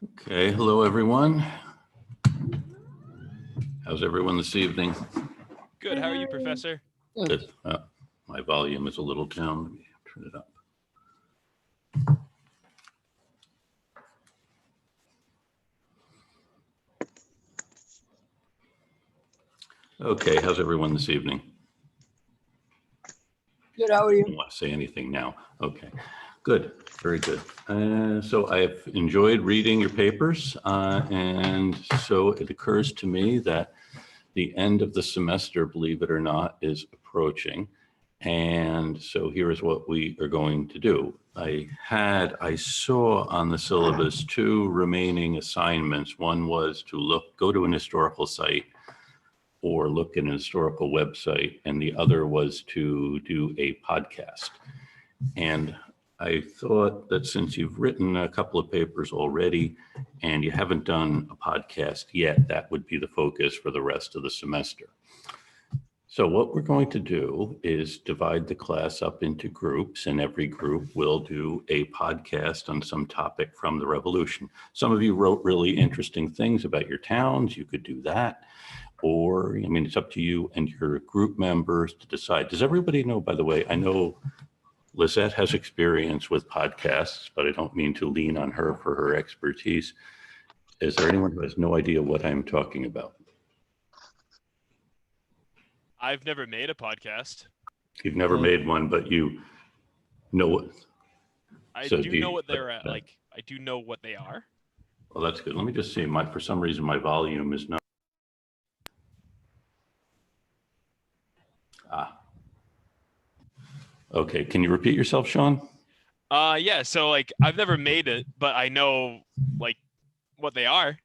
Okay, hello everyone. How's everyone this evening? Good. How are you, Professor? Good. My volume is a little down. Let me turn it up. Okay, how's everyone this evening? Good, how are I you? don't want to say anything now. Okay, good, very good. So I've enjoyed reading your papers, and so it occurs to me that the end of the semester, believe it or not, is approaching. And so here is what we are going to do. I saw on the syllabus two remaining assignments. One was to go to an historical site or look at an historical website, and the other was to do a podcast. And I thought that since you've written a couple of papers already and you haven't done a podcast yet, that would be the focus for the rest of the semester. So what we're going to do is divide the class up into groups, and every group will do a podcast on some topic from the Revolution. Some of you wrote really interesting things about your towns. You could do that. Or, I mean, it's up to you and your group members to decide. Does everybody know, by the way, I know Lizette has experience with podcasts, but I don't mean to lean on her for her expertise. Is there anyone who has no idea what I'm talking about? I've never made a podcast. You've never made one, but you know what? I So do know what they're at. Like, I do know what they are. Well, that's good. Let me just see. For some reason, my volume is not. Okay. Can you repeat yourself, Sean? Yeah. So like, I've never made it, but I know like what they are.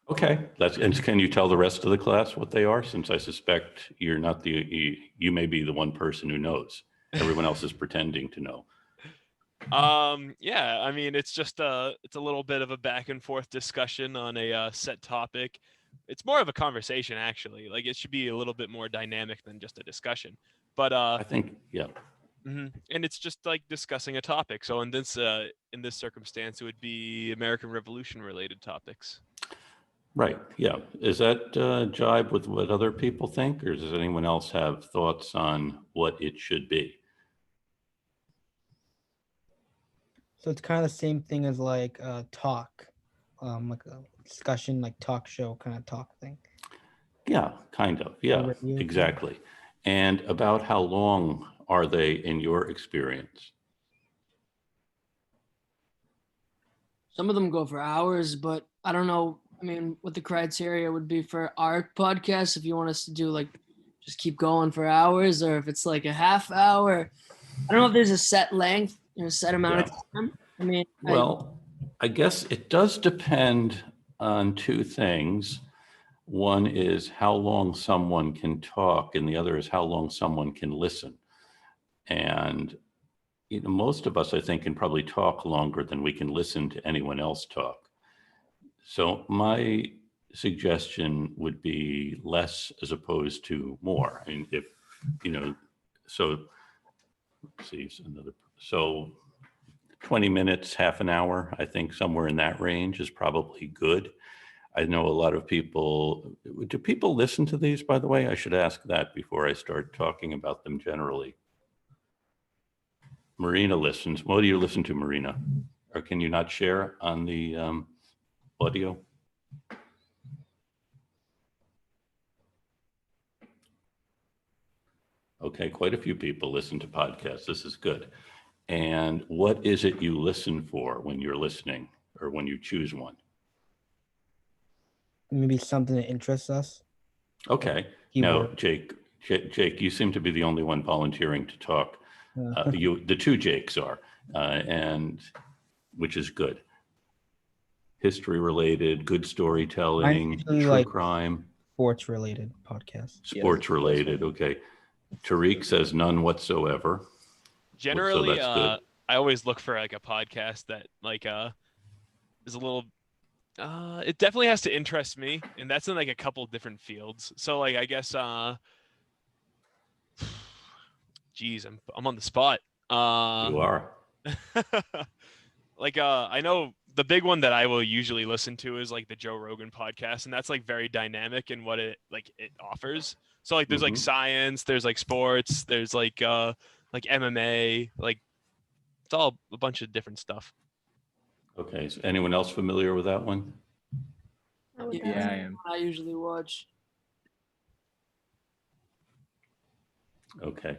Okay. And can you tell the rest of the class what they are? Since I suspect you're not you may be the one person who knows. Everyone else is pretending to know. Yeah. I mean, it's just it's a little bit of a back and forth discussion on a set topic. It's more of a conversation, actually. Like, it should be a little bit more dynamic than just a discussion. But I think, yeah. and it's just like discussing a topic. So in this circumstance, it would be American Revolution related topics. Right. Yeah. Is that jibe with what other people think, or does anyone else have thoughts on what it should be? So it's kind of the same thing as like talk, like a discussion, like talk show kind of talk thing. Yeah, kind of. Yeah, exactly. And about how long are they in your experience? Some of them go for hours, but I don't know. I mean, what the criteria would be for our podcast, if you want us to do like just keep going for hours, or if it's like a half hour. I don't know if there's a set length, set amount of time. I mean, well, I guess it does depend on two things. One is how long someone can talk, and the other is how long someone can listen. And most of us, I think, can probably talk longer than we can listen to anyone else talk. So my suggestion would be less as opposed to more. I mean, if, so let's see, so 20 minutes, half an hour, I think somewhere in that range is probably good. I know a lot of people, do people listen to these, by the way? I should ask that before I start talking about them generally. Marina listens. What do you listen to, Marina? Or can you not share on the audio? Okay, quite a few people listen to podcasts. This is good. And what is it you listen for when you're listening or when you choose one? Maybe something that interests us. Okay. Now, Jake, you seem to be the only one volunteering to talk. The two Jakes are, and which is good. History related, good storytelling, true crime. Sports related podcast. Sports related. Okay. Tariq says none whatsoever. Generally, I always look for like a podcast that like is a little. It definitely has to interest me, and that's in like a couple different fields. So like I guess, geez, I'm on the spot. You are. Like I know the big one that I will usually listen to is like the Joe Rogan podcast, and that's like very dynamic in what it offers. So like there's like Mhm. science, there's like sports, there's like MMA, like it's all a bunch of different stuff. Okay, is anyone else familiar with that one? Yeah, I am. I usually watch. Okay.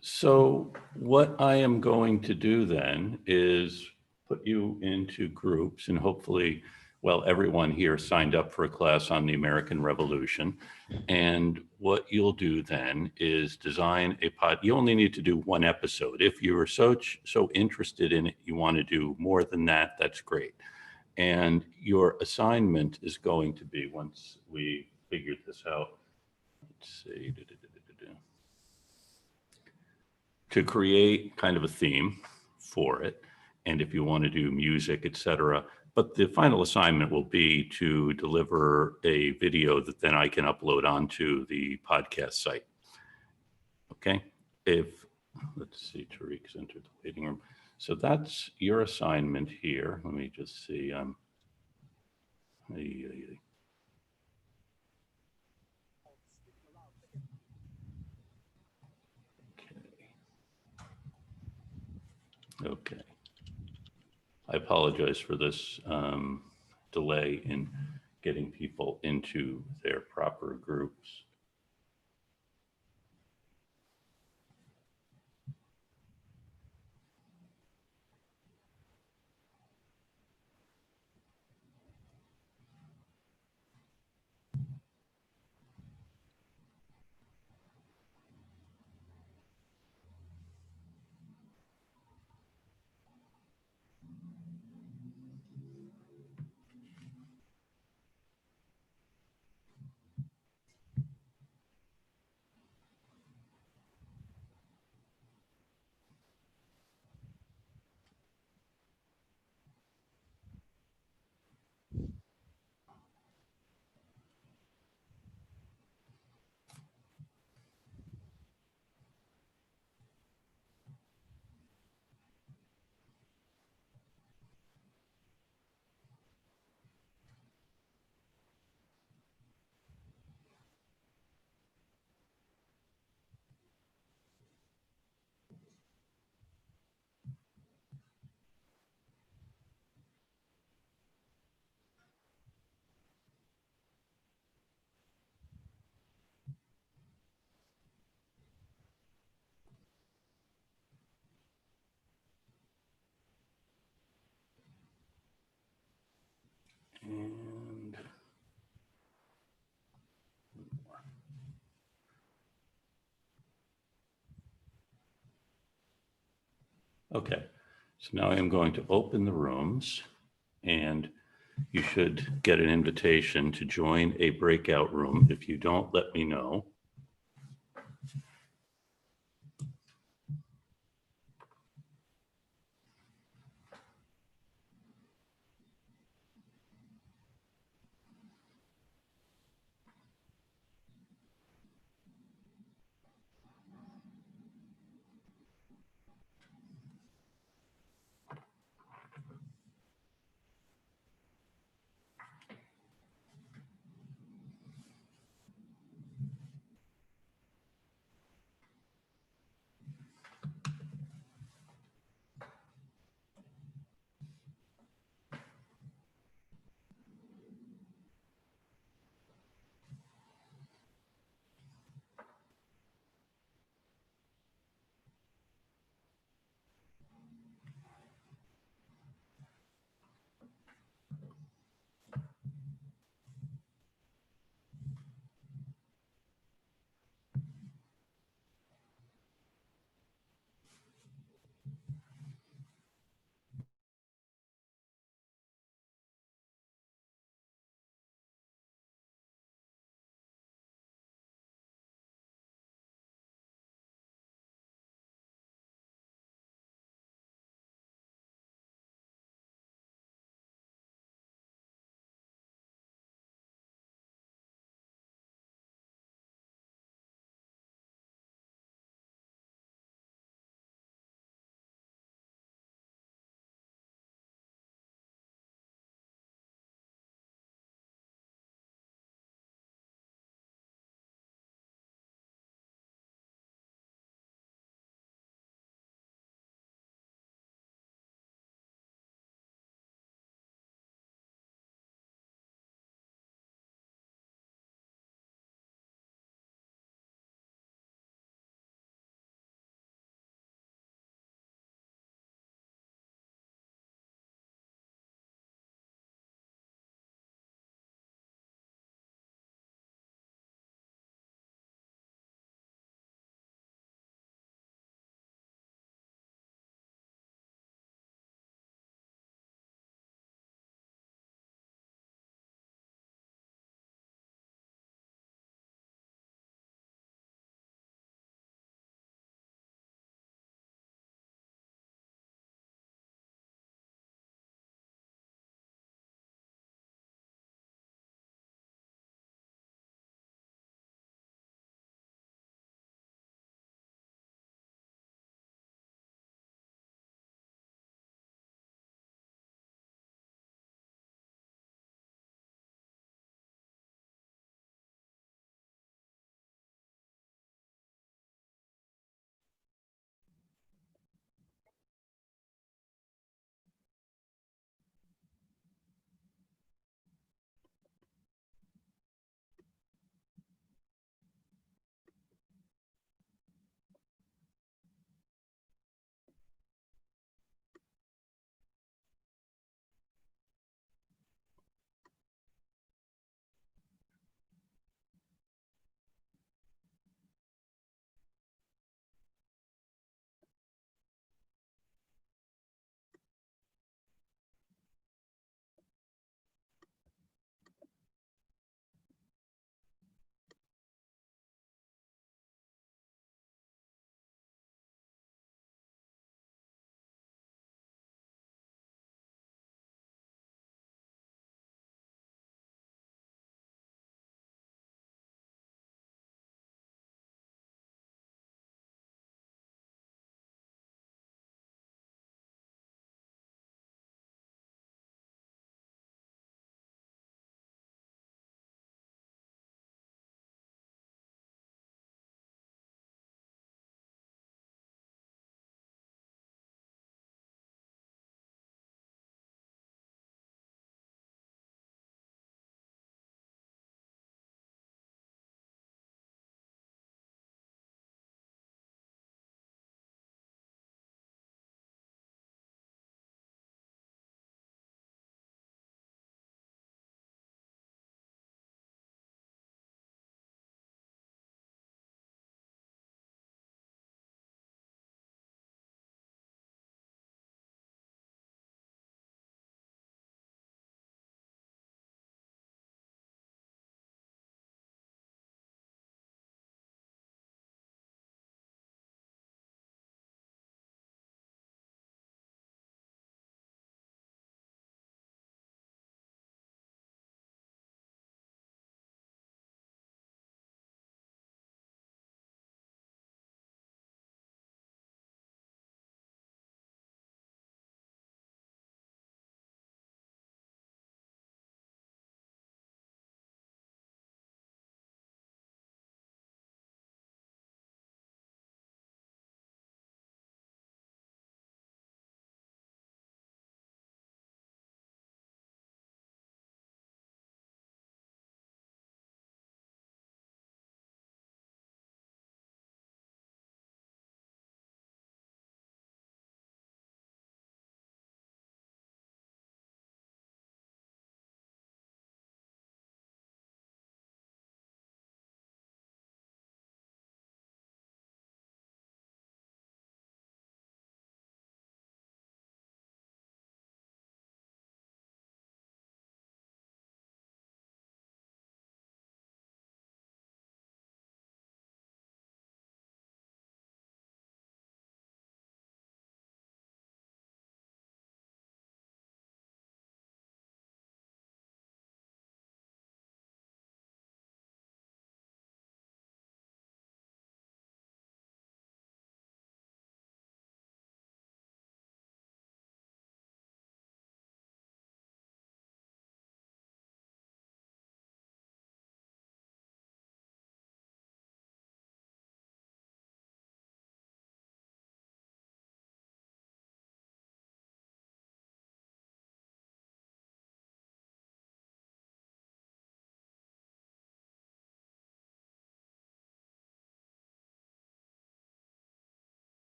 So what I am going to do then is put you into groups, and hopefully, well, everyone here signed up for a class on the American Revolution. And what you'll do then is design a pod. You only need to do one episode. If you are so interested in it, you want to do more than that, that's great. And your assignment is going to be, once we figure this out, let's see, to create kind of a theme for it. And if you want to do music, etc. But the final assignment will be to deliver a video that then I can upload onto the podcast site. Okay. Let's see, Tariq's entered the waiting room. So that's your assignment here. Let me just see. Okay. I apologize for this delay in getting people into their proper groups. And okay, so now I am going to open the rooms, and you should get an invitation to join a breakout room. If you don't, let me know.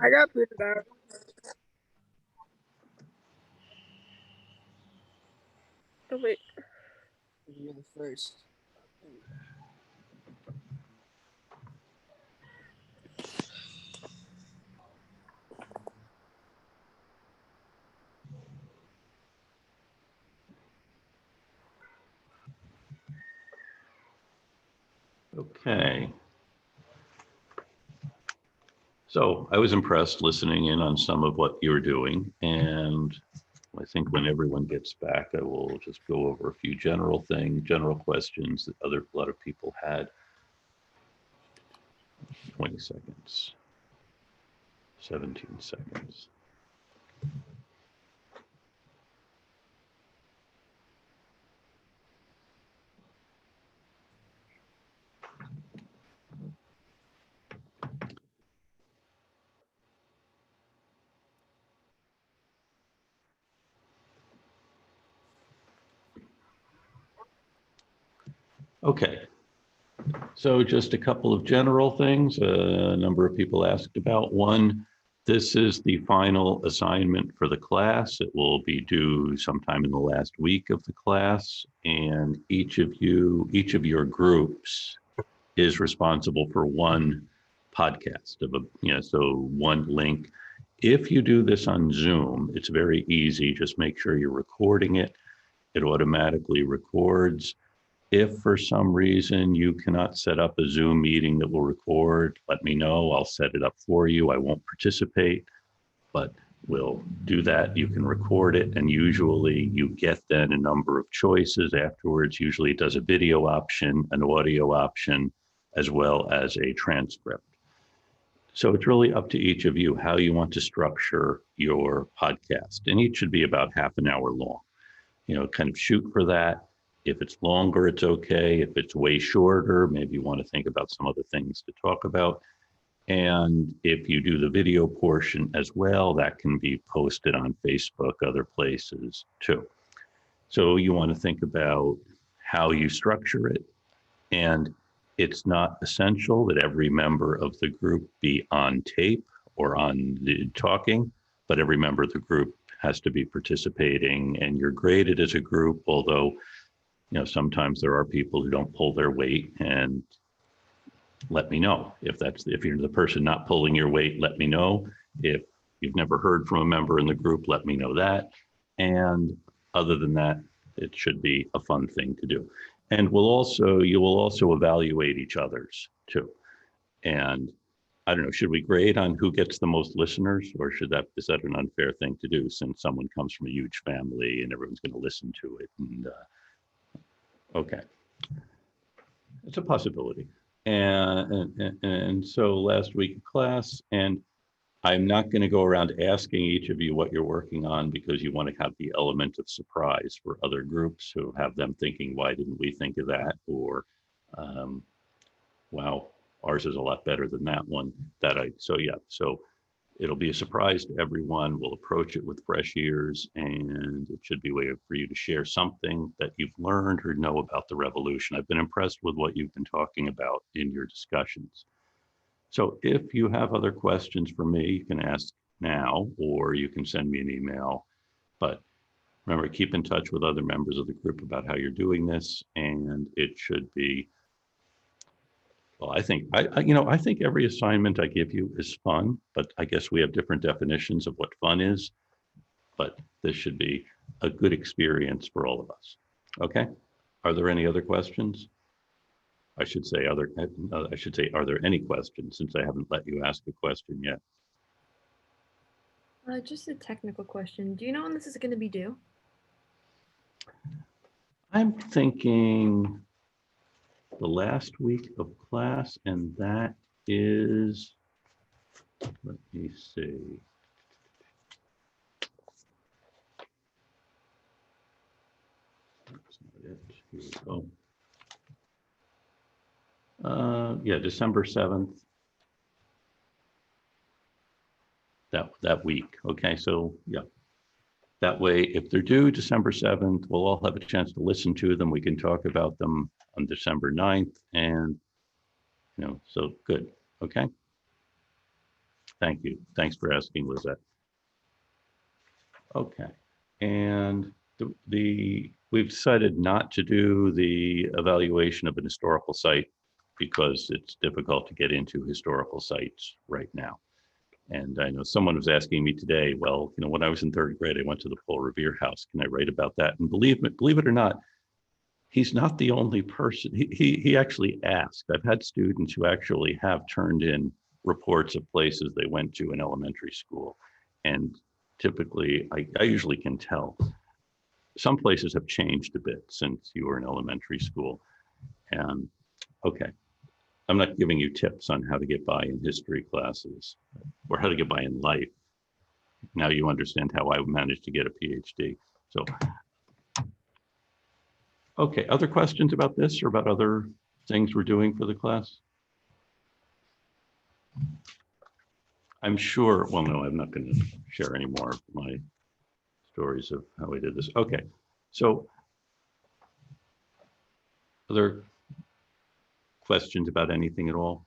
I got booted out. Oh wait. You're the first. Okay. So I was impressed listening in on some of what you were doing, and I think when everyone gets back, I will just go over a few general questions that a lot of people had. 20 seconds, 17 seconds. Okay, so just a couple of general things. A number of people asked about. One, this is the final assignment for the class. It will be due sometime in the last week of the class, and each of your groups is responsible for one podcast of so one link. If you do this on Zoom, it's very easy. Just make sure you're recording it. It automatically records. If for some reason you cannot set up a Zoom meeting that will record, let me know. I'll set it up for you. I won't participate, but we'll do that. You can record it, and usually you get then a number of choices afterwards. Usually it does a video option, an audio option, as well as a transcript. So it's really up to each of you how you want to structure your podcast, and each should be about half an hour long. Kind of shoot for that. If it's longer, it's okay. If it's way shorter, maybe you want to think about some other things to talk about. And if you do the video portion as well, that can be posted on Facebook, other places too. So you want to think about how you structure it. And it's not essential that every member of the group be on tape or on the talking, but every member of the group has to be participating, and you're graded as a group, although sometimes there are people who don't pull their weight, and let me know. If you're the person not pulling your weight, let me know. If you've never heard from a member in the group, let me know that. And other than that, it should be a fun thing to do. And you will also evaluate each other's too. And I don't know, should we grade on who gets the most listeners, or is that an unfair thing to do since someone comes from a huge family and everyone's going to listen to it? And okay, it's a possibility. And so last week of class, and I'm not going to go around asking each of you what you're working on, because you want to have the element of surprise for other groups who have them thinking, why didn't we think of that? Or, wow, ours is a lot better than that one. So it'll be a surprise to everyone. We'll approach it with fresh ears, and it should be a way for you to share something that you've learned or know about the revolution. I've been impressed with what you've been talking about in your discussions. So if you have other questions for me, you can ask now, or you can send me an email. But remember, keep in touch with other members of the group about how you're doing this, and it should be, well, I think every assignment I give you is fun, but I guess we have different definitions of what fun is. But this should be a good experience for all of us. Okay? Are there any other questions? I should say, are there any questions, since I haven't let you ask a question yet? Just a technical question. Do you know when this is going to be due? I'm thinking the last week of class, and that is, let me see. That's not it. Here we go. Yeah, December 7th. That week. Okay, so yeah. That way, if they're due December 7th, we'll all have a chance to listen to them. We can talk about them on December 9th, and so good. Okay. Thank you. Thanks for asking, Lizette. Okay. And we've decided not to do the evaluation of an historical site because it's difficult to get into historical sites right now. And I know someone was asking me today, well, when I was in third grade, I went to the Paul Revere House. Can I write about that? And believe it or not, he's not the only person. He actually asked. I've had students who actually have turned in reports of places they went to in elementary school. And typically, I usually can tell. Some places have changed a bit since you were in elementary school. And okay, I'm not giving you tips on how to get by in history classes or how to get by in life. Now you understand how I managed to get a PhD. So, okay, other questions about this or about other things we're doing for the class? I'm sure, well, no, I'm not going to share any more of my stories of how I did this. Okay, so other questions about anything at all?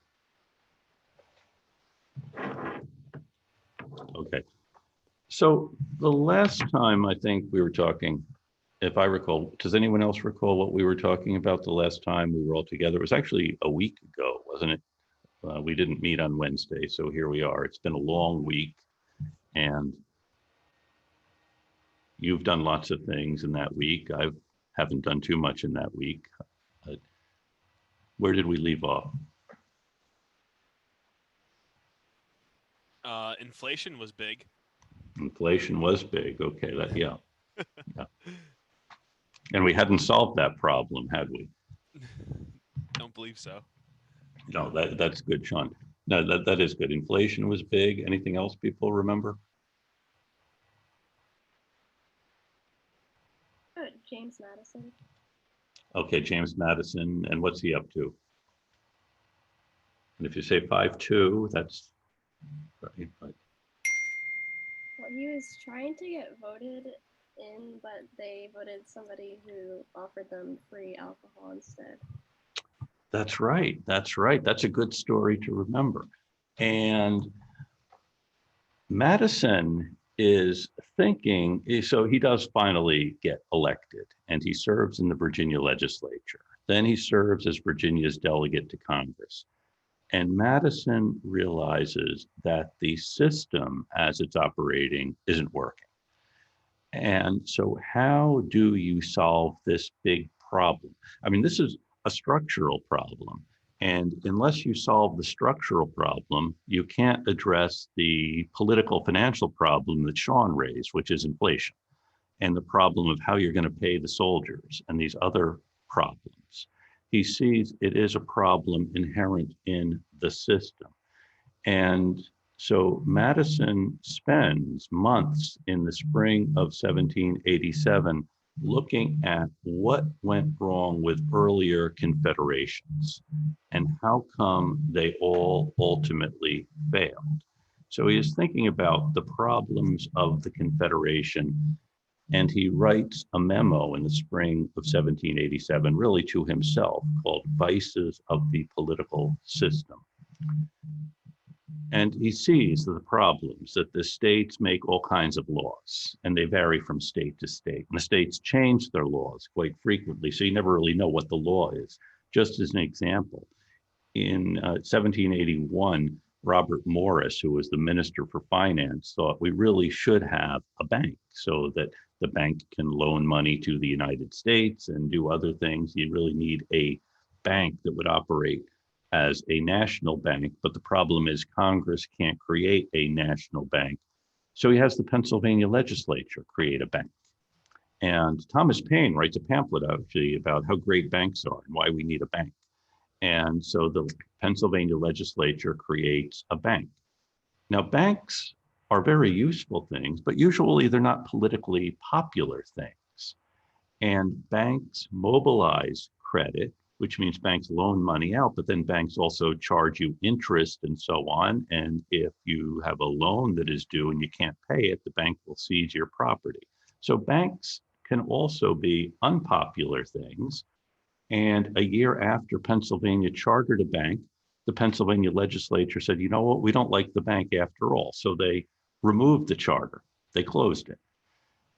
Okay, so the last time I think we were talking, if I recall, does anyone else recall what we were talking about the last time we were all together? It was actually a week ago, wasn't it? We didn't meet on Wednesday, so here we are. It's been a long week, and you've done lots of things in that week. I haven't done too much in that week. Where did we leave off? Inflation was big. Inflation was big. Okay, yeah. And we hadn't solved that problem, had we? Don't believe so. No, that's good, Sean. No, that is good. Inflation was big. Anything else people remember? James Madison. Okay, James Madison, and what's he up to? And if you say 5'2", that's right. But Well, he was trying to get voted in, but they voted somebody who offered them free alcohol instead. that's right. That's right. That's a good story to remember. And Madison is thinking, so he does finally get elected, and he serves in the Virginia legislature. Then he serves as Virginia's delegate to Congress. And Madison realizes that the system as it's operating isn't working. And so how do you solve this big problem? I mean, this is a structural problem. And unless you solve the structural problem, you can't address the political financial problem that Sean raised, which is inflation, and the problem of how you're going to pay the soldiers and these other problems. He sees it is a problem inherent in the system. And so Madison spends months in the spring of 1787 looking at what went wrong with earlier confederations and how come they all ultimately failed. So he is thinking about the problems of the Confederation, and he writes a memo in the spring of 1787, really to himself, called Vices of the Political System. And he sees the problems that the states make all kinds of laws, and they vary from state to state. And the states change their laws quite frequently, so you never really know what the law is. Just as an example, in 1781, Robert Morris, who was the Minister for Finance, thought we really should have a bank so that the bank can loan money to the United States and do other things. You really need a bank that would operate as a national bank, but the problem is Congress can't create a national bank. So he has the Pennsylvania legislature create a bank. And Thomas Paine writes a pamphlet actually about how great banks are and why we need a bank. And so the Pennsylvania legislature creates a bank. Now, banks are very useful things, but usually they're not politically popular things. And banks mobilize credit, which means banks loan money out, but then banks also charge you interest and so on. And if you have a loan that is due and you can't pay it, the bank will seize your property. So banks can also be unpopular things. And a year after Pennsylvania chartered a bank, the Pennsylvania legislature said, you know what, we don't like the bank after all. So they removed the charter, they closed it.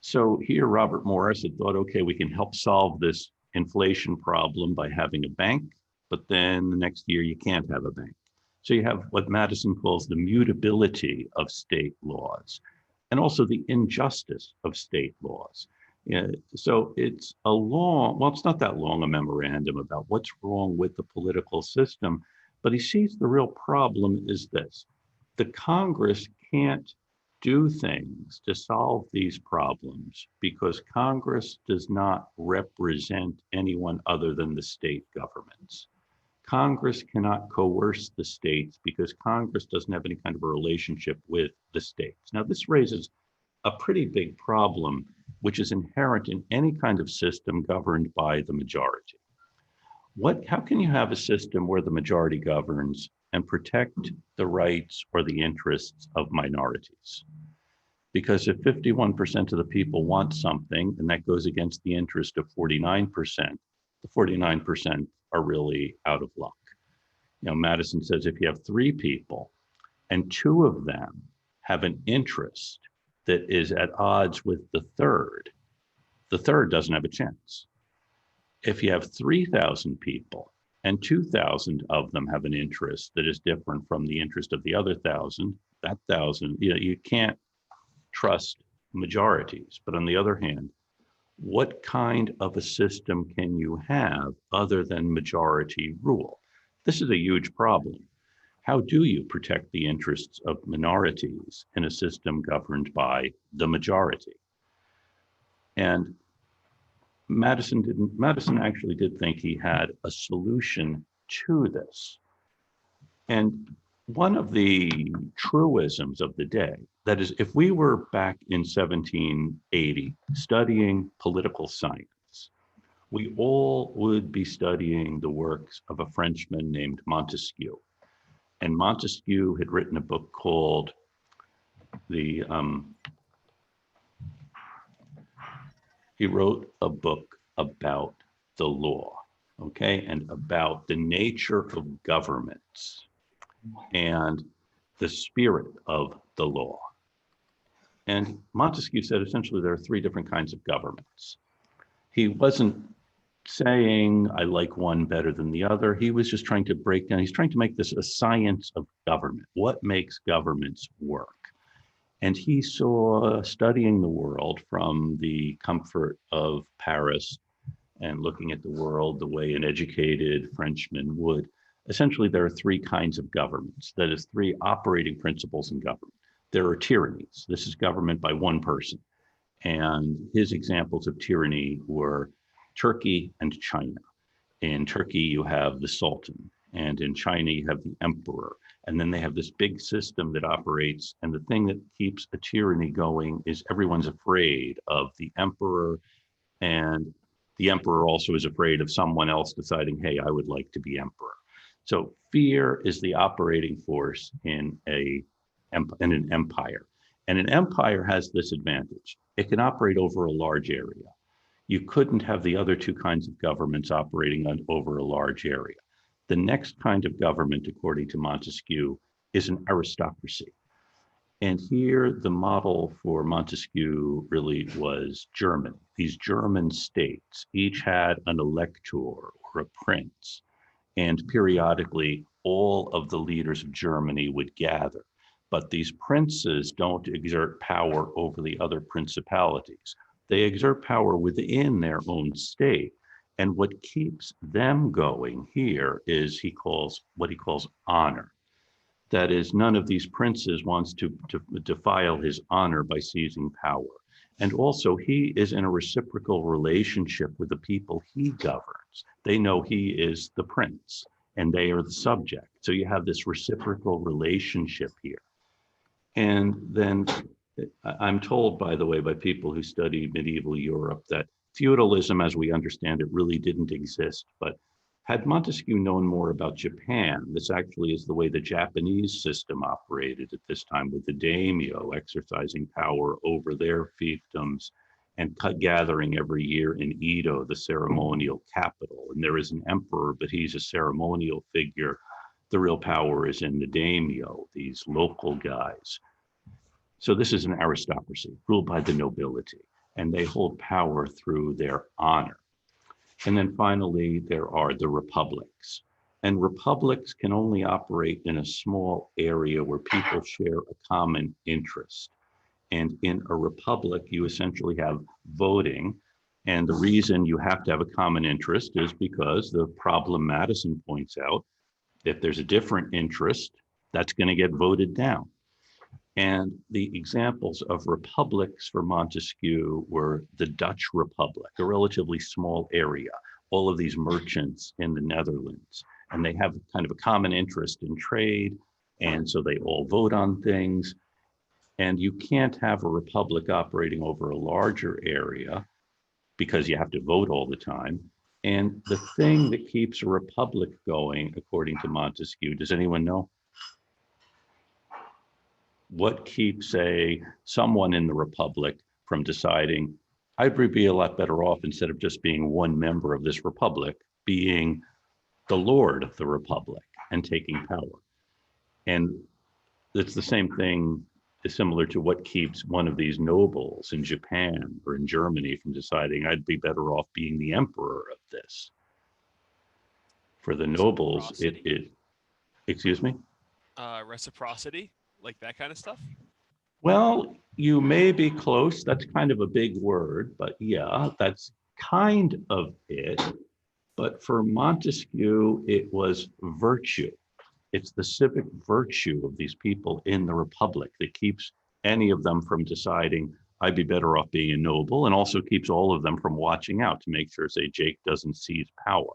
So here, Robert Morris had thought, okay, we can help solve this inflation problem by having a bank, but then the next year you can't have a bank. So you have what Madison calls the mutability of state laws and also the injustice of state laws. So it's a long, well, it's not that long a memorandum about what's wrong with the political system, but he sees the real problem is this: the Congress can't do things to solve these problems because Congress does not represent anyone other than the state governments. Congress cannot coerce the states because Congress doesn't have any kind of a relationship with the states. Now, this raises a pretty big problem, which is inherent in any kind of system governed by the majority. How can you have a system where the majority governs and protect the rights or the interests of minorities? Because if 51% of the people want something and that goes against the interest of 49%, the 49% are really out of luck. Madison says if you have 3 people and 2 of them have an interest that is at odds with the third doesn't have a chance. If you have 3,000 people and 2,000 of them have an interest that is different from the interest of the other 1,000, that 1,000, you can't trust majorities. But on the other hand, what kind of a system can you have other than majority rule? This is a huge problem. How do you protect the interests of minorities in a system governed by the majority? And Madison actually did think he had a solution to this. And one of the truisms of the day, that is, if we were back in 1780 studying political science, we all would be studying the works of a Frenchman named Montesquieu. And Montesquieu had written a book called he wrote a book about the law, okay, and about the nature of governments and the spirit of the law. And Montesquieu said essentially there are 3 different kinds of governments. He wasn't saying I like one better than the other. He was just trying to break down, he's trying to make this a science of government. What makes governments work? And he saw, studying the world from the comfort of Paris and looking at the world the way an educated Frenchman would, essentially there are 3 kinds of governments. That is 3 operating principles in government. There are tyrannies. This is government by one person. And his examples of tyranny were Turkey and China. In Turkey, you have the Sultan, and in China, you have the emperor. And then they have this big system that operates. And the thing that keeps a tyranny going is everyone's afraid of the emperor. And the emperor also is afraid of someone else deciding, hey, I would like to be emperor. So fear is the operating force in an empire. And an empire has this advantage. It can operate over a large area. You couldn't have the other 2 kinds of governments operating over a large area. The next kind of government, according to Montesquieu, is an aristocracy. And here the model for Montesquieu really was Germany. These German states each had an elector or a prince. And periodically, all of the leaders of Germany would gather. But these princes don't exert power over the other principalities. They exert power within their own state. And what keeps them going here is what he calls honor. That is, none of these princes wants to defile his honor by seizing power. And also, he is in a reciprocal relationship with the people he governs. They know he is the prince and they are the subject. So you have this reciprocal relationship here. And then I'm told, by the way, by people who study medieval Europe that feudalism as we understand it really didn't exist. But had Montesquieu known more about Japan, this actually is the way the Japanese system operated at this time, with the daimyo exercising power over their fiefdoms and gathering every year in Edo, the ceremonial capital. And there is an emperor, but he's a ceremonial figure. The real power is in the daimyo, these local guys. So this is an aristocracy ruled by the nobility, and they hold power through their honor. And then finally, there are the republics. And republics can only operate in a small area where people share a common interest. And in a republic, you essentially have voting. And the reason you have to have a common interest is because the problem Madison points out, if there's a different interest, that's going to get voted down. And the examples of republics for Montesquieu were the Dutch Republic, a relatively small area, all of these merchants in the Netherlands, and they have kind of a common interest in trade. And so they all vote on things. And you can't have a republic operating over a larger area because you have to vote all the time. And the thing that keeps a republic going, according to Montesquieu, does anyone know? What keeps someone in the republic from deciding, I'd be a lot better off, instead of just being one member of this republic, being the lord of the republic and taking power? And it's the same thing, similar to what keeps one of these nobles in Japan or in Germany from deciding, I'd be better off being the emperor of this. For the nobles, excuse me? Reciprocity, like that kind of stuff? Well, you may be close. That's kind of a big word, but yeah, that's kind of it. But for Montesquieu, it was virtue. It's the civic virtue of these people in the republic that keeps any of them from deciding, I'd be better off being a noble, and also keeps all of them from watching out to make sure, say, Jake doesn't seize power.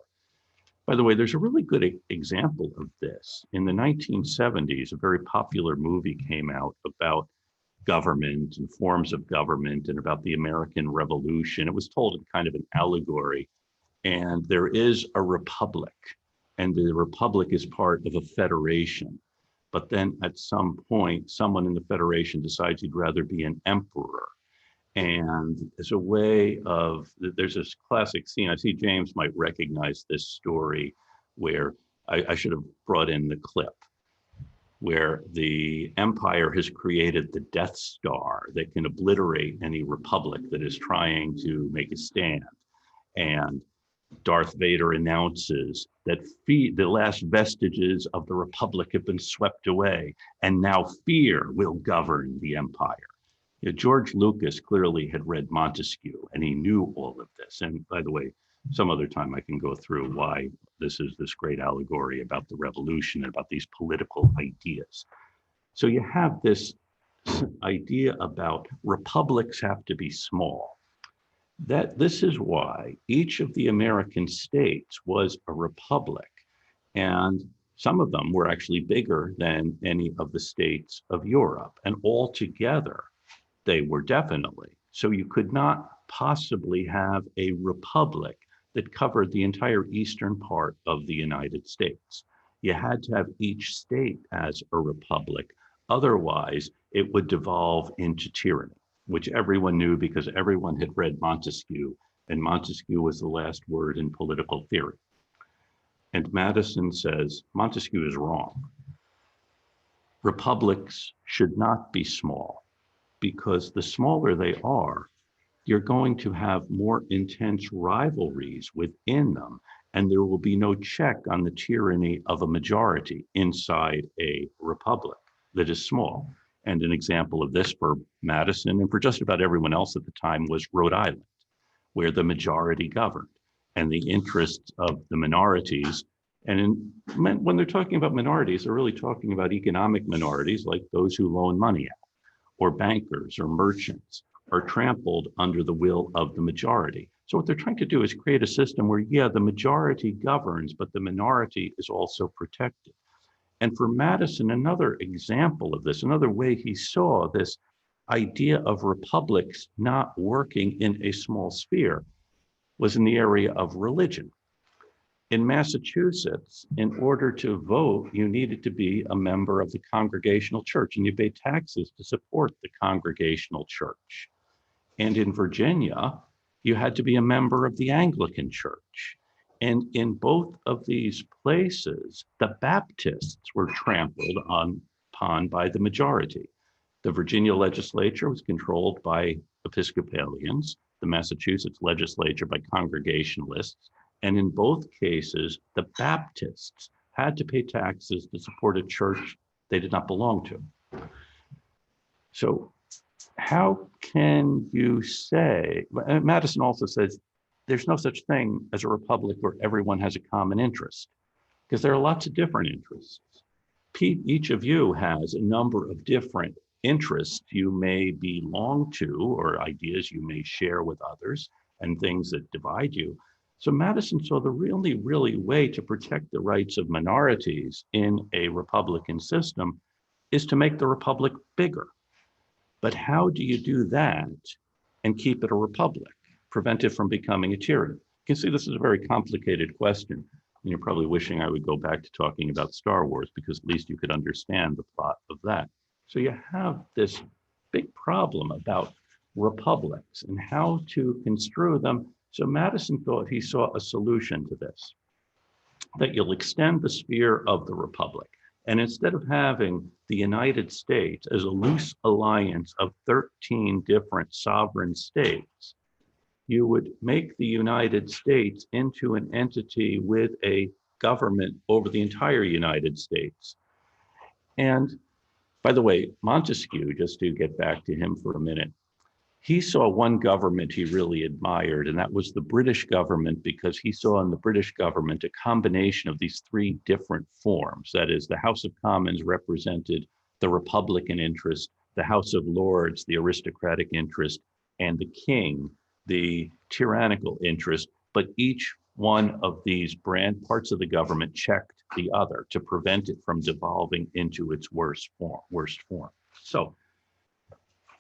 By the way, there's a really good example of this. In the 1970s, a very popular movie came out about government and forms of government and about the American Revolution. It was told in kind of an allegory. And there is a republic, and the republic is part of a federation. But then at some point, someone in the federation decides he'd rather be an emperor. And as a way of, there's this classic scene, I see James might recognize this story, where I should have brought in the clip, where the empire has created the Death Star that can obliterate any republic that is trying to make a stand. And Darth Vader announces that the last vestiges of the Republic have been swept away, and now fear will govern the empire. George Lucas clearly had read Montesquieu, and he knew all of this. And by the way, some other time I can go through why this is this great allegory about the revolution and about these political ideas. So you have this idea about republics have to be small. This is why each of the American states was a republic, and some of them were actually bigger than any of the states of Europe, and all together they were definitely. So you could not possibly have a republic that covered the entire eastern part of the United States. You had to have each state as a republic. Otherwise, it would devolve into tyranny, which everyone knew because everyone had read Montesquieu, and Montesquieu was the last word in political theory. And Madison says, Montesquieu is wrong. Republics should not be small, because the smaller they are, you're going to have more intense rivalries within them, and there will be no check on the tyranny of a majority inside a republic that is small. And an example of this for Madison and for just about everyone else at the time was Rhode Island, where the majority governed and the interests of the minorities. And when they're talking about minorities, they're really talking about economic minorities like those who loan money out, or bankers or merchants, are trampled under the will of the majority. So what they're trying to do is create a system where, yeah, the majority governs, but the minority is also protected. And for Madison, another example of this, another way he saw this idea of republics not working in a small sphere, was in the area of religion. In Massachusetts, in order to vote, you needed to be a member of the Congregational Church, and you paid taxes to support the Congregational Church. And in Virginia, you had to be a member of the Anglican Church. And in both of these places, the Baptists were trampled upon by the majority. The Virginia legislature was controlled by Episcopalians, the Massachusetts legislature by Congregationalists, and in both cases, the Baptists had to pay taxes to support a church they did not belong to. So how can you say, Madison also says, there's no such thing as a republic where everyone has a common interest, because there are lots of different interests. Each of you has a number of different interests you may belong to, or ideas you may share with others, and things that divide you. So Madison saw the really way to protect the rights of minorities in a Republican system is to make the republic bigger. But how do you do that and keep it a republic, prevent it from becoming a tyranny? You can see this is a very complicated question. And you're probably wishing I would go back to talking about Star Wars, because at least you could understand the plot of that. So you have this big problem about republics and how to construe them. So Madison thought he saw a solution to this, that you'll extend the sphere of the republic. And instead of having the United States as a loose alliance of 13 different sovereign states, you would make the United States into an entity with a government over the entire United States. And by the way, Montesquieu, just to get back to him for a minute, he saw one government he really admired, and that was the British government, because he saw in the British government a combination of these three different forms. That is, the House of Commons represented the Republican interest, the House of Lords, the aristocratic interest, and the King, the tyrannical interest. But each one of these parts of the government checked the other to prevent it from devolving into its worst form. So,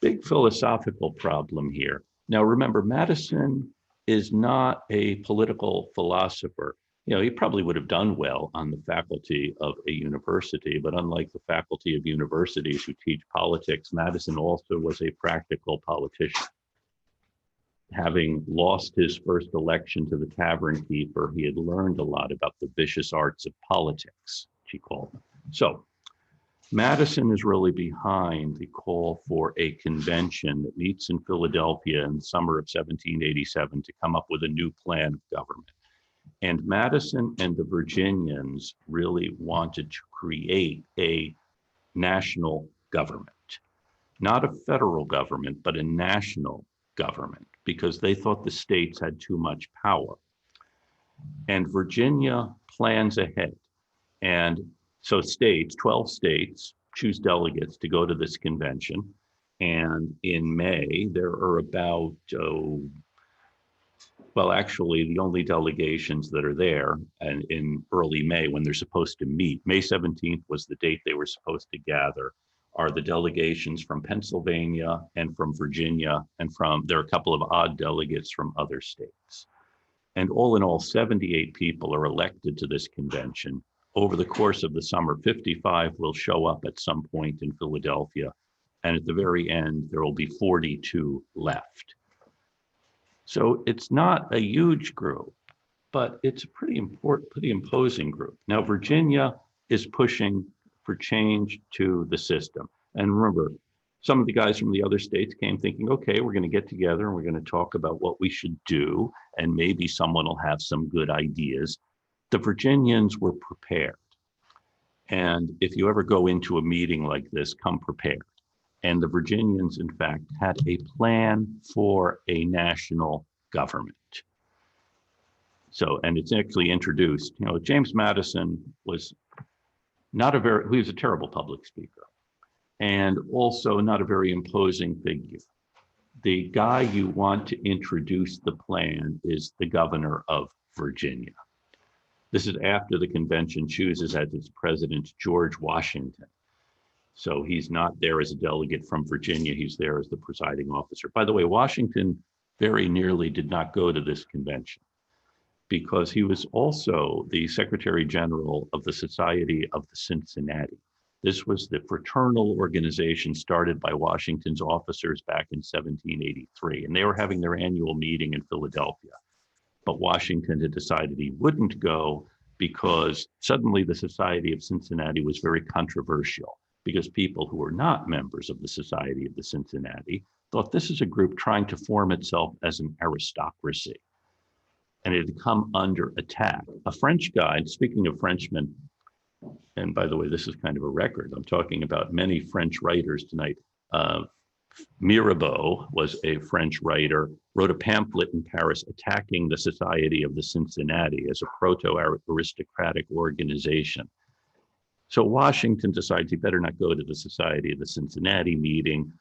big philosophical problem here. Now, remember, Madison is not a political philosopher. You know, he probably would have done well on the faculty of a university, but unlike the faculty of universities who teach politics, Madison also was a practical politician. Having lost his first election to the tavern keeper, he had learned a lot about the vicious arts of politics, she called them. So, Madison is really behind the call for a convention that meets in Philadelphia in the summer of 1787 to come up with a new plan of government. And Madison and the Virginians really wanted to create a national government, not a federal government, but a national government, because they thought the states had too much power. And Virginia plans ahead. And so 12 states choose delegates to go to this convention. And in May, there are about, actually the only delegations that are there, and in early May when they're supposed to meet, May 17th was the date they were supposed to gather, are the delegations from Pennsylvania and from Virginia, and there are a couple of odd delegates from other states. And all in all, 78 people are elected to this convention. Over the course of the summer, 55 will show up at some point in Philadelphia. And at the very end, there will be 42 left. So it's not a huge group, but it's a pretty imposing group. Now, Virginia is pushing for change to the system. And remember, some of the guys from the other states came thinking, okay, we're going to get together and we're going to talk about what we should do. And maybe someone will have some good ideas. The Virginians were prepared. And if you ever go into a meeting like this, come prepared. And the Virginians, in fact, had a plan for a national government. So, and it's actually introduced, James Madison was he was a terrible public speaker, and also not a very imposing figure. The guy you want to introduce the plan is the governor of Virginia. This is after the convention chooses as its president George Washington. So he's not there as a delegate from Virginia, he's there as the presiding officer. By the way, Washington very nearly did not go to this convention because he was also the Secretary General of the Society of the Cincinnati. This was the fraternal organization started by Washington's officers back in 1783, and they were having their annual meeting in Philadelphia. but Washington had decided he wouldn't go because suddenly the Society of Cincinnati was very controversial, because people who were not members of the Society of the Cincinnati thought this is a group trying to form itself as an aristocracy. And it had come under attack. A French guy, speaking of Frenchmen, and by the way, this is kind of a record. I'm talking about many French writers tonight. Mirabeau was a French writer, wrote a pamphlet in Paris attacking the Society of the Cincinnati as a proto-aristocratic organization. So Washington decides he better not go to the Society of the Cincinnati meeting.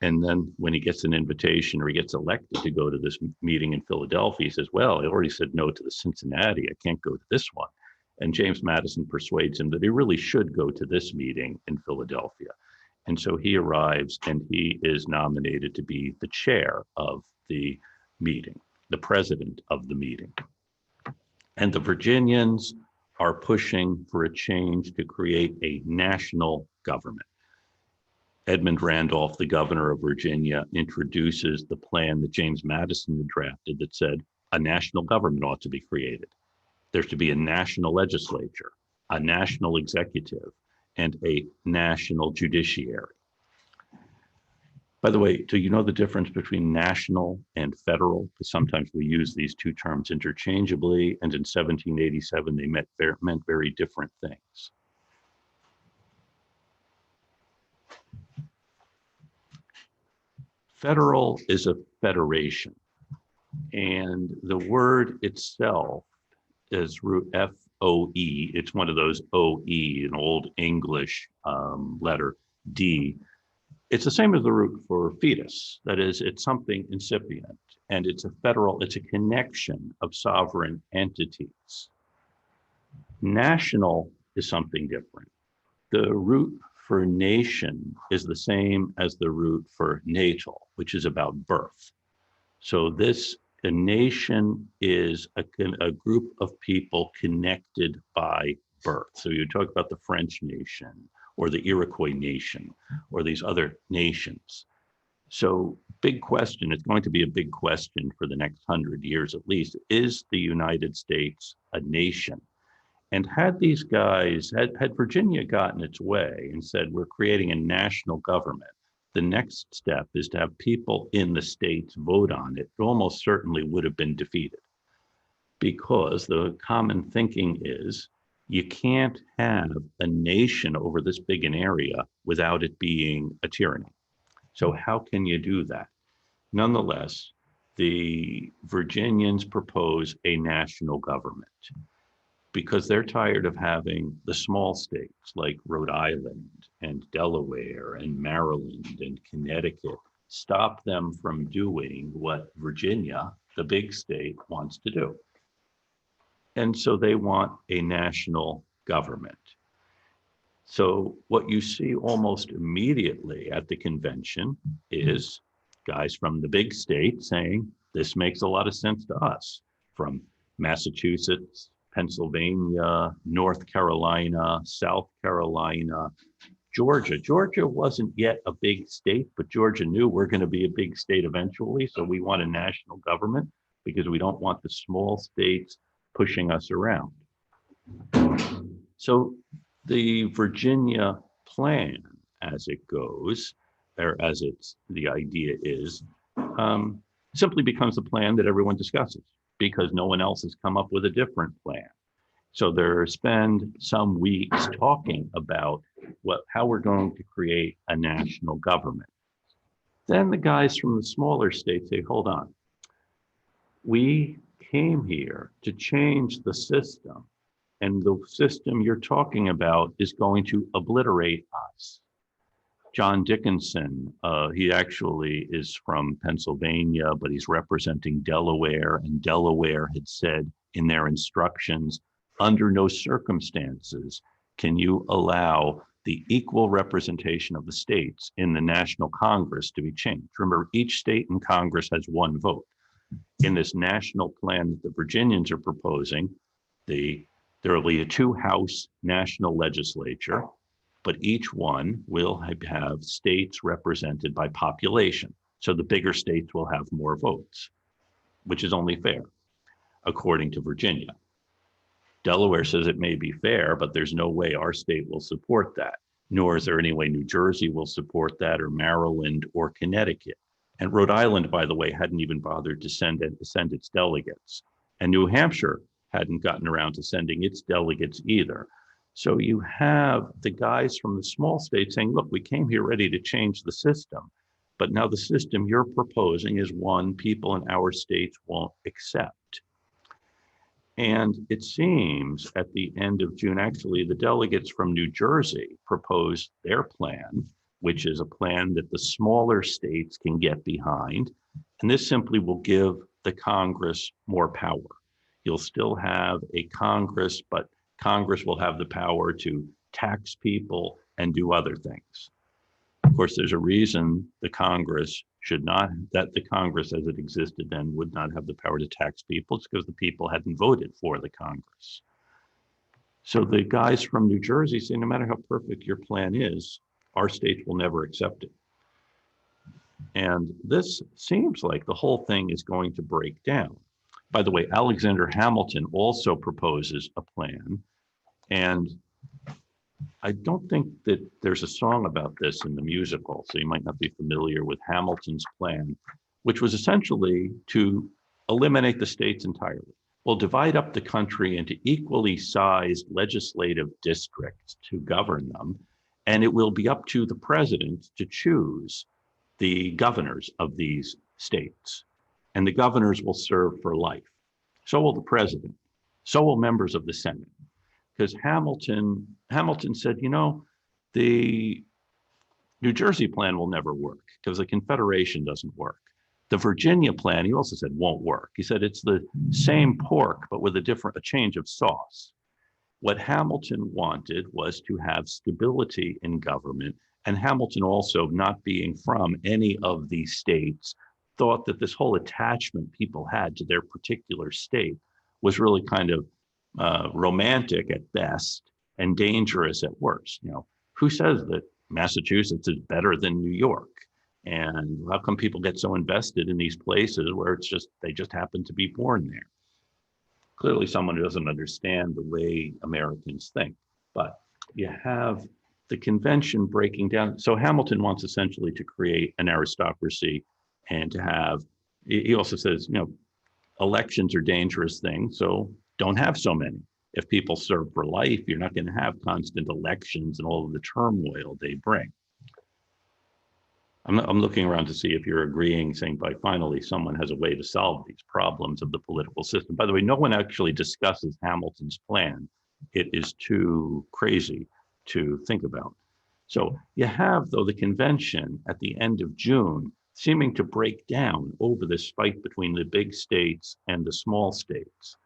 And then when he gets an invitation or he gets elected to go to this meeting in Philadelphia, he says, well, I already said no to the Cincinnati. I can't go to this one. And James Madison persuades him that he really should go to this meeting in Philadelphia. And so he arrives and he is nominated to be the chair of the meeting, the president of the meeting. And the Virginians are pushing for a change to create a national government. Edmund Randolph, the governor of Virginia, introduces the plan that James Madison had drafted that said a national government ought to be created. There's to be a national legislature, a national executive, and a national judiciary. By the way, do you know the difference between national and federal? Because sometimes we use these two terms interchangeably, and in 1787, they meant very different things. Federal is a federation, and the word itself is root F-O-E. It's one of those O-E, an old English letter, D. It's the same as the root for fetus. That is, it's something incipient, and it's a connection of sovereign entities. National is something different. The root for nation is the same as the root for natal, which is about birth. So a nation is a group of people connected by birth. So you talk about the French nation or the Iroquois nation or these other nations. So big question, it's going to be a big question for the next 100 years at least, is the United States a nation? And had these guys, had Virginia gotten its way and said, we're creating a national government, the next step is to have people in the states vote on it, it almost certainly would have been defeated. Because the common thinking is, you can't have a nation over this big an area without it being a tyranny. So how can you do that? Nonetheless, the Virginians propose a national government because they're tired of having the small states like Rhode Island and Delaware and Maryland and Connecticut stop them from doing what Virginia, the big state, wants to do. And so they want a national government. So what you see almost immediately at the convention is guys from the big state saying, this makes a lot of sense to us, from Massachusetts, Pennsylvania, North Carolina, South Carolina, Georgia. Georgia wasn't yet a big state, but Georgia knew we're going to be a big state eventually. So we want a national government because we don't want the small states pushing us around. So the Virginia plan, as it goes, or as the idea is, simply becomes the plan that everyone discusses because no one else has come up with a different plan. So they spend some weeks talking about how we're going to create a national government. Then the guys from the smaller states say, hold on, we came here to change the system, and the system you're talking about is going to obliterate us. John Dickinson, he actually is from Pennsylvania, but he's representing Delaware, and Delaware had said in their instructions, under no circumstances can you allow the equal representation of the states in the National Congress to be changed. Remember, each state in Congress has one vote. In this national plan that the Virginians are proposing, there will be a two-house national legislature, but each one will have states represented by population. So the bigger states will have more votes, which is only fair. according to Virginia. Delaware says it may be fair, but there's no way our state will support that, nor is there any way New Jersey will support that, or Maryland, or Connecticut. And Rhode Island, by the way, hadn't even bothered to send its delegates. And New Hampshire hadn't gotten around to sending its delegates either. So you have the guys from the small states saying, look, we came here ready to change the system, but now the system you're proposing is one people in our states won't accept. And it seems at the end of June, actually, the delegates from New Jersey proposed their plan, which is a plan that the smaller states can get behind. And this simply will give the Congress more power. You'll still have a Congress, but Congress will have the power to tax people and do other things. Of course, there's a reason the Congress that the Congress as it existed then would not have the power to tax people. It's because the people hadn't voted for the Congress. So the guys from New Jersey say, no matter how perfect your plan is, our states will never accept it. And this seems like the whole thing is going to break down. By the way, Alexander Hamilton also proposes a plan. And I don't think that there's a song about this in the musical, so you might not be familiar with Hamilton's plan, which was essentially to eliminate the states entirely. We'll divide up the country into equally sized legislative districts to govern them, and it will be up to the president to choose the governors of these states. And the governors will serve for life. So will the president. So will members of the Senate. Because Hamilton said, you know, the New Jersey plan will never work because the Confederation doesn't work. The Virginia plan, he also said, won't work. He said it's the same pork, but with a change of sauce. What Hamilton wanted was to have stability in government. And Hamilton also, not being from any of these states, thought that this whole attachment people had to their particular state was really kind of romantic at best and dangerous at worst. You know, who says that Massachusetts is better than New York? And how come people get so invested in these places where they just happen to be born there? Clearly someone who doesn't understand the way Americans think. But you have the convention breaking down. So Hamilton wants essentially to create an aristocracy and to have, he also says, you know, elections are dangerous things, so don't have so many. If people serve for life, you're not going to have constant elections and all of the turmoil they bring. I'm looking around to see if you're agreeing, saying by finally someone has a way to solve these problems of the political system. By the way, no one actually discusses Hamilton's plan. It is too crazy to think about. So you have, though, the convention at the end of June seeming to break down over this fight between the big states and the small states,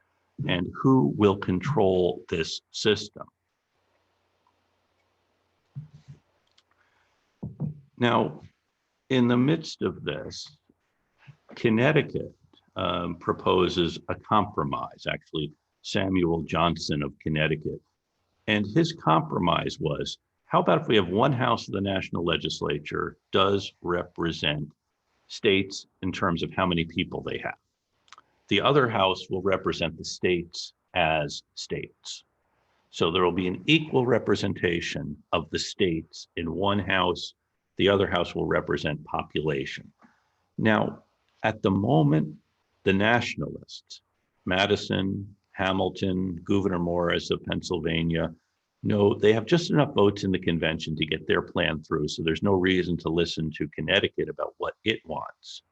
and who will control this system. Now, in the midst of this, Connecticut proposes a compromise, actually Samuel Johnson of Connecticut. And his compromise was, how about if we have one house of the national legislature does represent states in terms of how many people they have. The other house will represent the states as states. So there will be an equal representation of the states in one house. The other house will represent population. Now, at the moment, the nationalists, Madison, Hamilton, Gouverneur Morris of Pennsylvania, no, they have just enough votes in the convention to get their plan through. So there's no reason to listen to Connecticut about what it wants.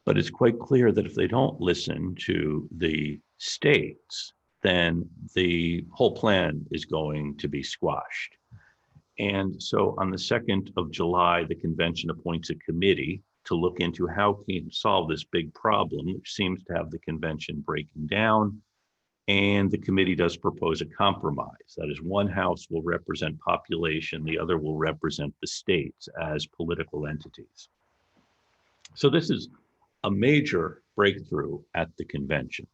But it's quite clear that if they don't listen to the states, then the whole plan is going to be squashed. And so on the 2nd of July, the convention appoints a committee to look into how can you solve this big problem, which seems to have the convention breaking down. And the committee does propose a compromise. That is, one house will represent population, the other will represent the states as political entities. So this is a major breakthrough at the convention,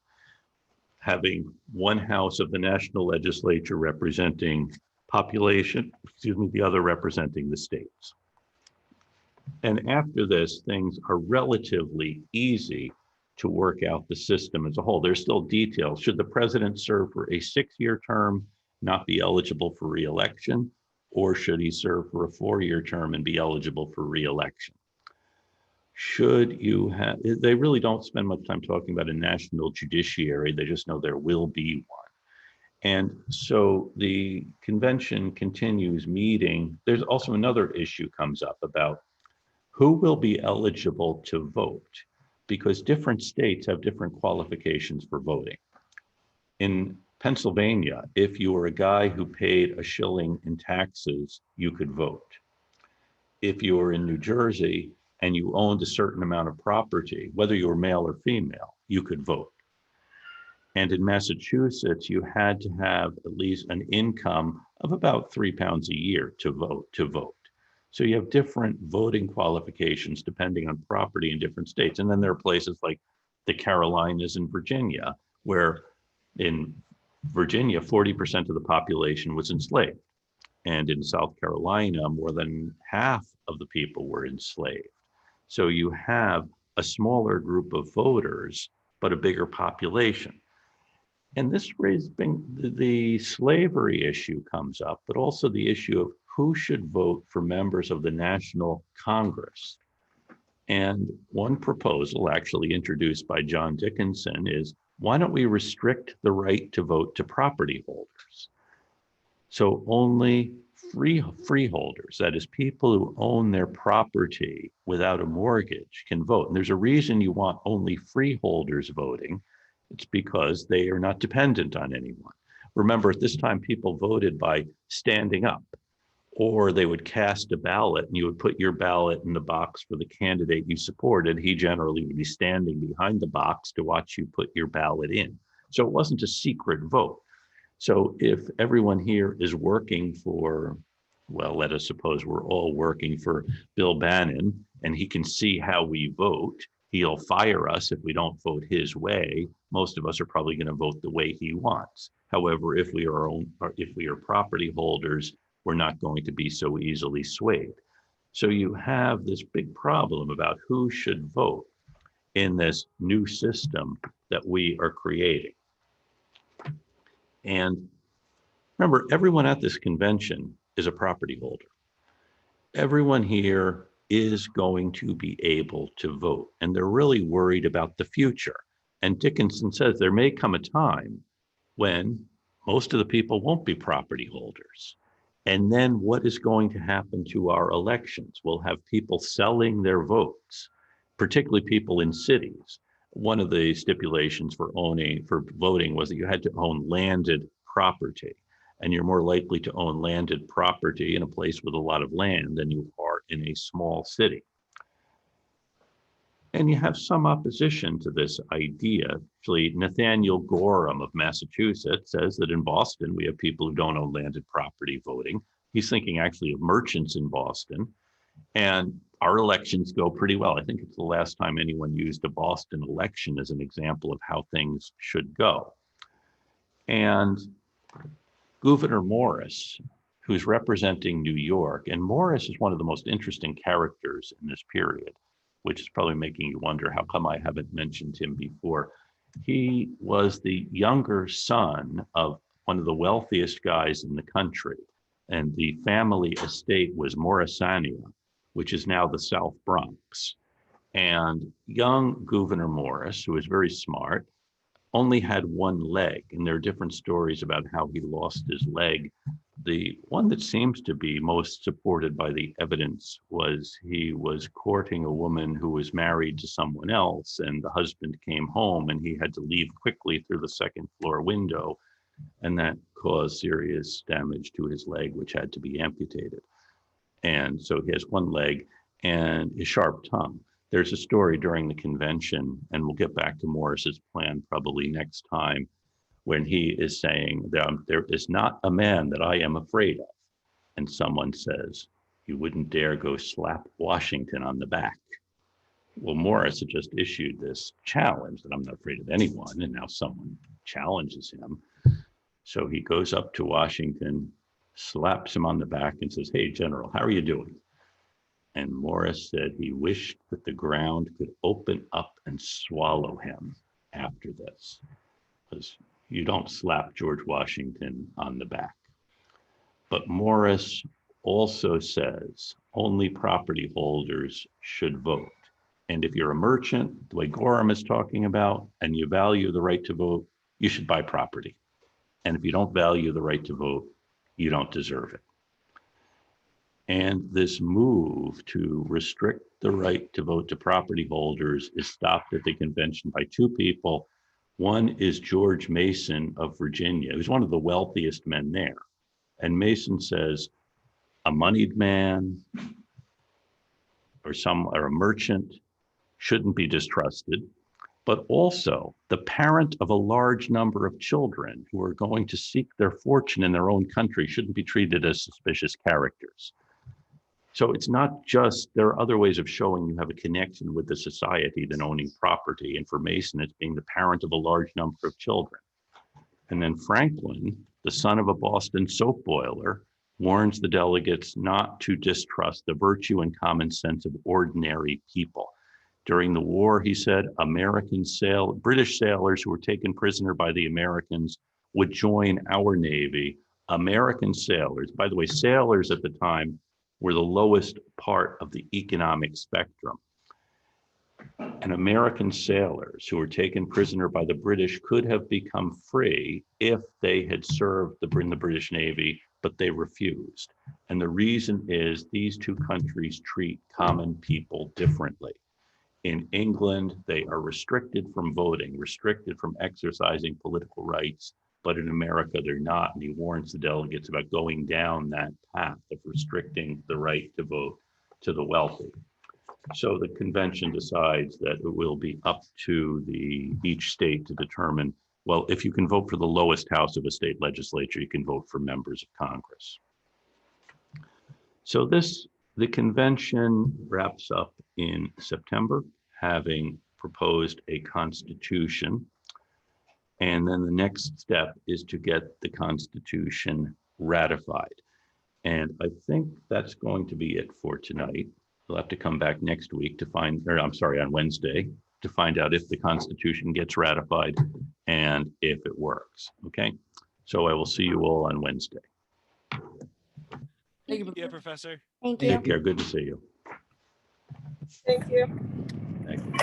having one house of the national legislature representing population, the other representing the states. And after this, things are relatively easy to work out the system as a whole. There's still details. Should the president serve for a 6-year term, not be eligible for re-election, or should he serve for a 4-year term and be eligible for re-election? Should you have, they really don't spend much time talking about a national judiciary. They just know there will be one. And so the convention continues meeting. There's also another issue comes up about who will be eligible to vote, because different states have different qualifications for voting. In Pennsylvania, if you were a guy who paid a shilling in taxes, you could vote. If you were in New Jersey and you owned a certain amount of property, whether you were male or female, you could vote. And in Massachusetts, you had to have at least an income of about £3 a year to vote. So you have different voting qualifications depending on property in different states. And then there are places like the Carolinas and Virginia, where in Virginia, 40% of the population was enslaved. And in South Carolina, more than half of the people were enslaved. So you have a smaller group of voters, but a bigger population. And this raises the slavery issue comes up, but also the issue of who should vote for members of the National Congress. And one proposal actually introduced by John Dickinson is, why don't we restrict the right to vote to property holders? So only freeholders, that is people who own their property without a mortgage, can vote. And there's a reason you want only freeholders voting. It's because they are not dependent on anyone. Remember, at this time, people voted by standing up, or they would cast a ballot and you would put your ballot in the box for the candidate you supported. He generally would be standing behind the box to watch you put your ballot in. So it wasn't a secret vote. So if everyone here is working for, well, let us suppose we're all working for Bill Bannon and he can see how we vote, he'll fire us if we don't vote his way. Most of us are probably going to vote the way he wants. However, if we are property holders, we're not going to be so easily swayed. So you have this big problem about who should vote in this new system that we are creating. And remember, everyone at this convention is a property holder. Everyone here is going to be able to vote, and they're really worried about the future. And Dickinson says there may come a time when most of the people won't be property holders. And then what is going to happen to our elections? We'll have people selling their votes, particularly people in cities. One of the stipulations for voting was that you had to own landed property, and you're more likely to own landed property in a place with a lot of land than you are in a small city. And you have some opposition to this idea. Actually, Nathaniel Gorham of Massachusetts says that in Boston, we have people who don't own landed property voting. He's thinking actually of merchants in Boston. And our elections go pretty well. I think it's the last time anyone used a Boston election as an example of how things should go. And Gouverneur Morris, who's representing New York, and Morris is one of the most interesting characters in this period, which is probably making you wonder how come I haven't mentioned him before. He was the younger son of one of the wealthiest guys in the country, and the family estate was Morrisania, which is now the South Bronx. And young Gouverneur Morris, who was very smart, only had one leg, and there are different stories about how he lost his leg. The one that seems to be most supported by the evidence was he was courting a woman who was married to someone else, and the husband came home and he had to leave quickly through the second floor window, and that caused serious damage to his leg, which had to be amputated. And so he has one leg and a sharp tongue. There's a story during the convention, and we'll get back to Morris's plan probably next time, when he is saying that there is not a man that I am afraid of. And someone says, you wouldn't dare go slap Washington on the back. Well, Morris had just issued this challenge that I'm not afraid of anyone, and now someone challenges him. So he goes up to Washington, slaps him on the back and says, hey, General, how are you doing? And Morris said he wished that the ground could open up and swallow him after this, because you don't slap George Washington on the back. But Morris also says only property holders should vote. And if you're a merchant, the way Gorham is talking about, and you value the right to vote, you should buy property. And if you don't value the right to vote, you don't deserve it. And this move to restrict the right to vote to property holders is stopped at the convention by two people. One is George Mason of Virginia, who's one of the wealthiest men there. And Mason says, a moneyed man or a merchant shouldn't be distrusted, but also the parent of a large number of children who are going to seek their fortune in their own country shouldn't be treated as suspicious characters. So it's not just, there are other ways of showing you have a connection with the society than owning property. And for Mason, it's being the parent of a large number of children. And then Franklin, the son of a Boston soap boiler, warns the delegates not to distrust the virtue and common sense of ordinary people. During the war, he said, British sailors who were taken prisoner by the Americans would join our Navy. American sailors, by the way, sailors at the time were the lowest part of the economic spectrum. And American sailors who were taken prisoner by the British could have become free if they had served in the British Navy, but they refused. And the reason is these two countries treat common people differently. In England, they are restricted from voting, restricted from exercising political rights, but in America, they're not. And he warns the delegates about going down that path of restricting the right to vote to the wealthy. So the convention decides that it will be up to each state to determine, well, if you can vote for the lowest house of a state legislature, you can vote for members of Congress. So the convention wraps up in September, having proposed a constitution. And then the next step is to get the Constitution ratified. And I think that's going to be it for tonight. We'll have to come back next week on Wednesday, to find out if the Constitution gets ratified and if it works. Okay. So I will see you all on Wednesday. Thank you. Yeah, Professor. Thank you. Take care. Good to see you. Thank you. Thank you.